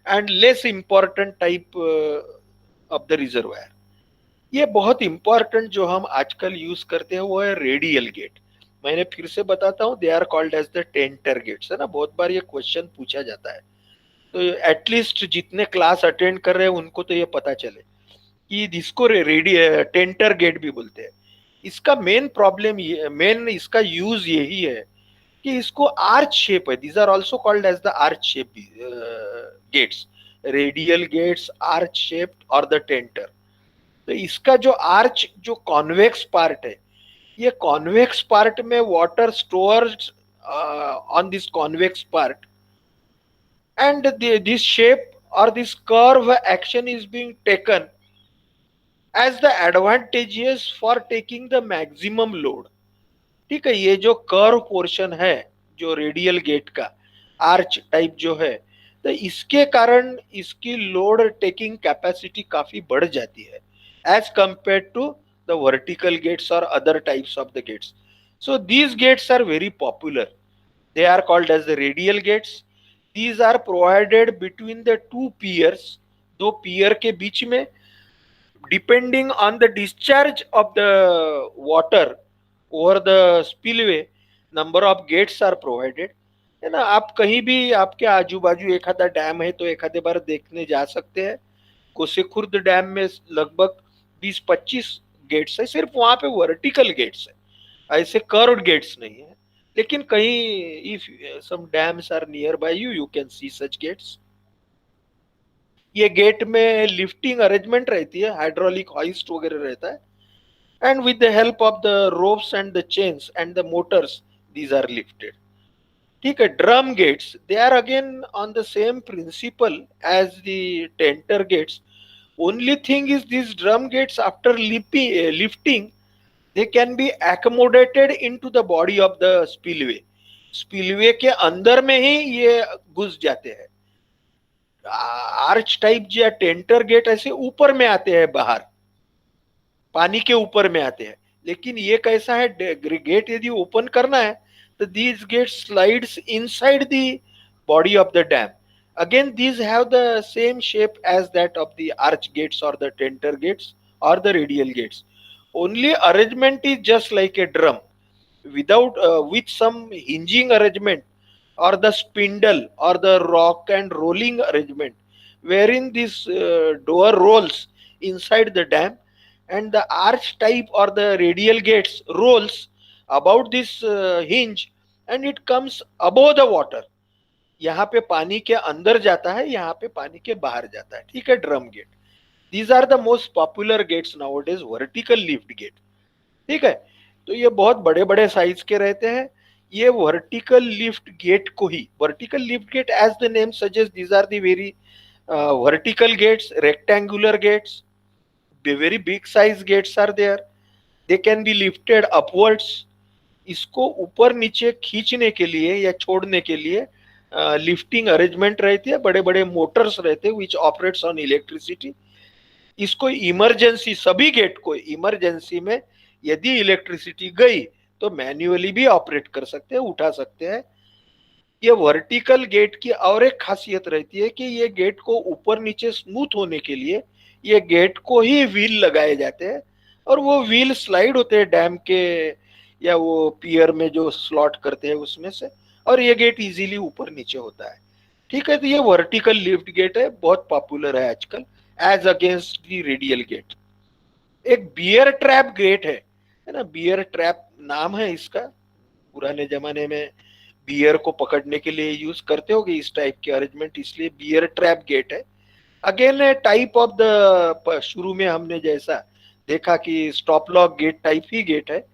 Speaker 1: and less important type of the reservoir. ये बहुत important जो हम आजकल use करते हैं वो है radial gate. मैंने फिर से बताता हूँ, they are called as the tainter gates. है ना, बहुत बार ये क्वेश्चन पूछा जाता है, तो एटलीस्ट जितने क्लास अटेंड कर रहे हैं उनको तो ये पता चले कि इसको टेंटर गेट भी बोलते हैं. इसका मेन प्रॉब्लम ये, मेन इसका यूज यही है कि इसको आर्च शेप है. These are also called as the arch shape gates, radial gates, arch shape और द टेंटर. तो इसका जो आर्च, जो कॉन्वेक्स पार्ट है, ये कॉन्वेक्स पार्ट में water stores on this convex part, and this shape और this curve action is being taken as the advantageous for taking the maximum load. ठीक है, ये जो कर्व पोर्शन है जो रेडियल गेट का आर्च टाइप जो है, तो इसके कारण इसकी लोड टेकिंग कैपेसिटी काफी बढ़ जाती है as compared to the vertical gates or other types of the gates. So these gates are very popular. They are called as the radial gates. These are provided between the 2 piers, 2 pier के बीच में, depending on the discharge of the water over the spillway number of gates are provided, है ना। आप कहीं भी आपके आजू बाजू एक आधा डैम है तो एक आधे बार देखने जा सकते हैं। गोसेखुर्द डैम में लगभग 20-25 गेट्स है, सिर्फ वहां पे वर्टिकल गेट्स है, ऐसे कर्व्ड गेट्स नहीं है। लेकिन कहीं if some dams are nearby you you can see such gates. ये गेट में लिफ्टिंग अरेंजमेंट रहती है, हाइड्रोलिक हॉइस्ट वगैरह रहता है, and with the help of the ropes and the chains and the motors these are lifted. ठीक है। Drum gates they are again on the same principle as the tainter gates. Only thing is this drum gates after lifting they can be accommodated into the body of the spillway। Spillway के अंदर में ही ये घुस जाते हैं। Arch type या tenter gate ऐसे ऊपर में आते हैं, बाहर पानी के ऊपर में आते हैं। लेकिन ये कैसा है, गेट यदि ओपन करना है तो these gate slides inside the body of the dam. Again these have the same shape as that of the arch gates और द टेंटर गेट्स और the radial gates. only arrangement is just like a drum, without with some hinging arrangement or the spindle or the rock and rolling arrangement, wherein this door rolls inside the dam, and the arch type or the radial gates rolls about this hinge, and it comes above the water। यहाँ पे पानी के अंदर जाता है, यहाँ पे पानी के बाहर जाता है। ठीक है। Drum gate, these are the most popular gates nowadays, vertical lift gate. ठीक है। तो ये बहुत बड़े बड़े साइज के रहते हैं। ये वर्टिकल लिफ्ट गेट को ही, vertical lift gate as the name suggest, these are the very vertical gates, rectangular gates, very big size gates are there. They can be lifted upwards. इसको ऊपर नीचे खींचने के लिए या छोड़ने के लिए लिफ्टिंग अरेंजमेंट रहती है, बड़े बड़े मोटर्स रहते हैं विच ऑपरेट्स ऑन इलेक्ट्रिसिटी। इसको इमरजेंसी, सभी गेट को इमरजेंसी में यदि इलेक्ट्रिसिटी गई तो मैन्युअली भी ऑपरेट कर सकते हैं, उठा सकते हैं। ये वर्टिकल गेट की और एक खासियत रहती है कि ये गेट को ऊपर नीचे स्मूथ होने के लिए ये गेट को ही व्हील लगाए जाते हैं, और वो व्हील स्लाइड होते हैं डैम के या वो पियर में जो स्लॉट करते हैं उसमें से, और ये गेट इजीली ऊपर नीचे होता है। ठीक है। तो ये वर्टिकल लिफ्ट गेट है, बहुत पॉपुलर है आजकल as against the radial gate. एक बियर ट्रैप गेट है ना। बियर ट्रैप नाम है इसका, पुराने जमाने में बियर को पकड़ने के लिए यूज करते होगे इस टाइप के अरेंजमेंट, इसलिए बियर ट्रैप गेट है। अगेन टाइप ऑफ द, शुरू में हमने जैसा देखा कि स्टॉप लॉक गेट टाइप ही गेट है।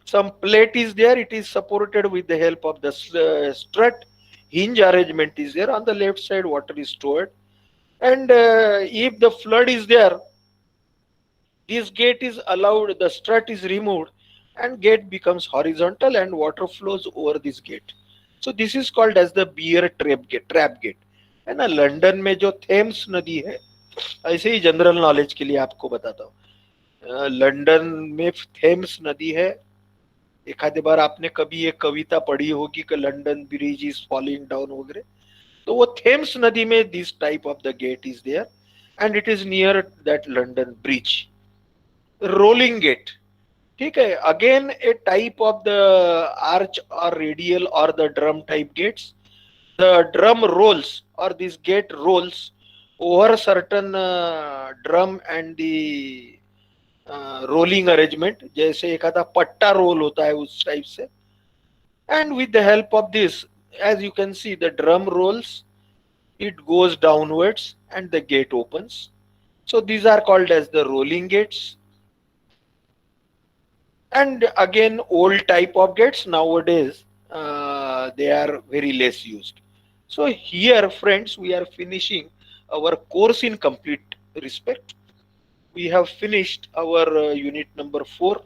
Speaker 1: some plate is there, it is supported with the help of the strut, hinge arrangement is there, on the left side water is stored, and if the flood is there, this gate is allowed, the strut is removed, and gate becomes horizontal and water flows over this gate। So this is called as the beer trap gate, है ना। London में जो Thames नदी है, ऐसे ही general knowledge के लिए आपको बताता हूँ, लंदन में थेम्स नदी है। एक आधे बार आपने कभी एक कविता पढ़ी होगी कि London bridge is falling down वगैरह, तो वो थेम्स नदी में this type of the gate is there, and it is near that London bridge. Rolling gate, ठीक है, again a type of the arch और रेडियल और the drum type gates. The drum rolls और this gate rolls over certain drum and the rolling arrangement, जैसे एक आधा पट्टा role होता है उस टाइप से। And with the help of this, as you can see, the drum rolls, it goes downwards and the gate opens। So these are called as the rolling gates। And again, old type of gates nowadays, they are very less used। So here friends, we are finishing our course in complete respect। We have finished our unit number 4।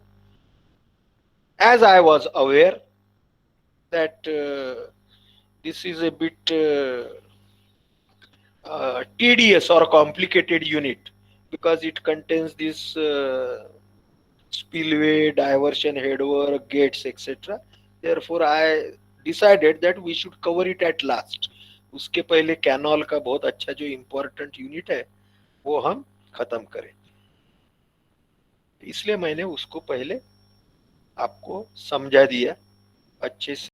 Speaker 1: As I was aware that this is a bit tedious or complicated unit, because it contains this spillway, diversion, headwork, gates, etc। Therefore, I decided that we should cover it at last। उसके पहले canal का बहुत अच्छा जो important unit है वो हम खत्म करें, इसलिए मैंने उसको पहले आपको समझा दिया अच्छे से।